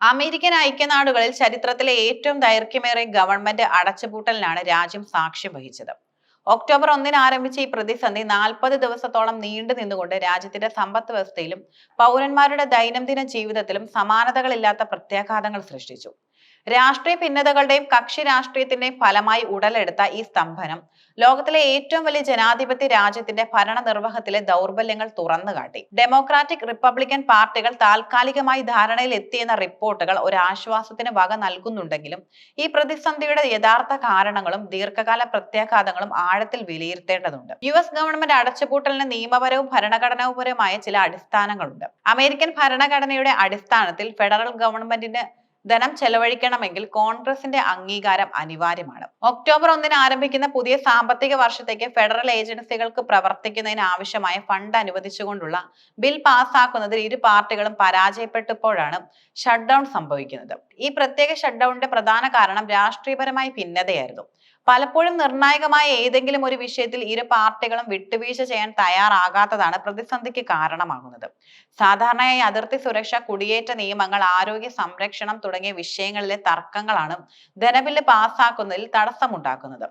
American ഐക്യനാടുകളിൽ ചരിത്രത്തിലെ ഏറ്റവും ദൈർഘ്യമേറിയ ഗവൺമെന്റ് അടച്ചുപൂട്ടലിനാണ് രാജ്യം സാക്ഷ്യം വഹിച്ചത്. ഒക്ടോബർ 1 ആരംഭിച്ച ഈ പ്രതിസന്ധി 40 ദിവസത്തോളം നീണ്ടു നിന്നുകൊണ്ട് രാജ്യത്തിന്റെ സമ്പദ് വ്യവസ്ഥയിലും പൗരന്മാരുടെ ദൈനംദിന ജീവിതത്തിലും സമാനതകളില്ലാത്ത പ്രത്യാഘാതങ്ങൾ സൃഷ്ടിച്ചു. രാഷ്ട്രീയ ഭിന്നതകളുടെയും കക്ഷി രാഷ്ട്രീയത്തിന്റെയും ഫലമായി ഉടലെടുത്ത ഈ സ്തംഭനം ലോകത്തിലെ ഏറ്റവും വലിയ ജനാധിപത്യ രാജ്യത്തിന്റെ ഭരണ നിർവഹത്തിലെ ദൗർബല്യങ്ങൾ തുറന്നുകാട്ടി. ഡെമോക്രാറ്റിക് റിപ്പബ്ലിക്കൻ പാർട്ടികൾ താൽക്കാലികമായി ധാരണയിൽ എത്തിയെന്ന റിപ്പോർട്ടുകൾ ഒരു ആശ്വാസത്തിന് വക നൽകുന്നുണ്ടെങ്കിലും ഈ പ്രതിസന്ധിയുടെ യഥാർത്ഥ കാരണങ്ങളും ദീർഘകാല പ്രത്യാഘാതങ്ങളും ആഴത്തിൽ വിലയിരുത്തേണ്ടതുണ്ട്. US ഗവൺമെന്റ് അടച്ചുപൂട്ടലിന് നിയമപരവും ഭരണഘടനാപരവുമായ ചില അടിസ്ഥാനങ്ങളുണ്ട്. അമേരിക്കൻ ഭരണഘടനയുടെ അടിസ്ഥാനത്തിൽ ഫെഡറൽ ഗവൺമെന്റിന് ധനം ചെലവഴിക്കണമെങ്കിൽ കോൺഗ്രസിന്റെ അംഗീകാരം അനിവാര്യമാണ്. ഒക്ടോബർ 1 ആരംഭിക്കുന്ന പുതിയ സാമ്പത്തിക വർഷത്തേക്ക് ഫെഡറൽ ഏജൻസികൾക്ക് പ്രവർത്തിക്കുന്നതിന് ആവശ്യമായ ഫണ്ട് അനുവദിച്ചുകൊണ്ടുള്ള ബിൽ പാസ്സാക്കുന്നതിൽ ഇരു പാർട്ടികളും പരാജയപ്പെട്ടപ്പോഴാണ് ഷട്ട് ഡൗൺ സംഭവിക്കുന്നത്. ഈ പ്രത്യേക ഷട്ട് ഡൗണിന്റെ പ്രധാന കാരണം രാഷ്ട്രീയപരമായ ഭിന്നതയായിരുന്നു. പലപ്പോഴും നിർണായകമായ ഏതെങ്കിലും ഒരു വിഷയത്തിൽ ഇരു പാർട്ടികളും വിട്ടുവീഴ്ച ചെയ്യാൻ തയ്യാറാകാത്തതാണ് പ്രതിസന്ധിക്ക് കാരണമാകുന്നത്. സാധാരണയായി അതിർത്തി സുരക്ഷ, കുടിയേറ്റ നിയമങ്ങൾ, ആരോഗ്യ സംരക്ഷണം തുടങ്ങിയ വിഷയങ്ങളിലെ തർക്കങ്ങളാണ് ധനബില്ല് പാസ്സാക്കുന്നതിൽ തടസ്സമുണ്ടാക്കുന്നത്.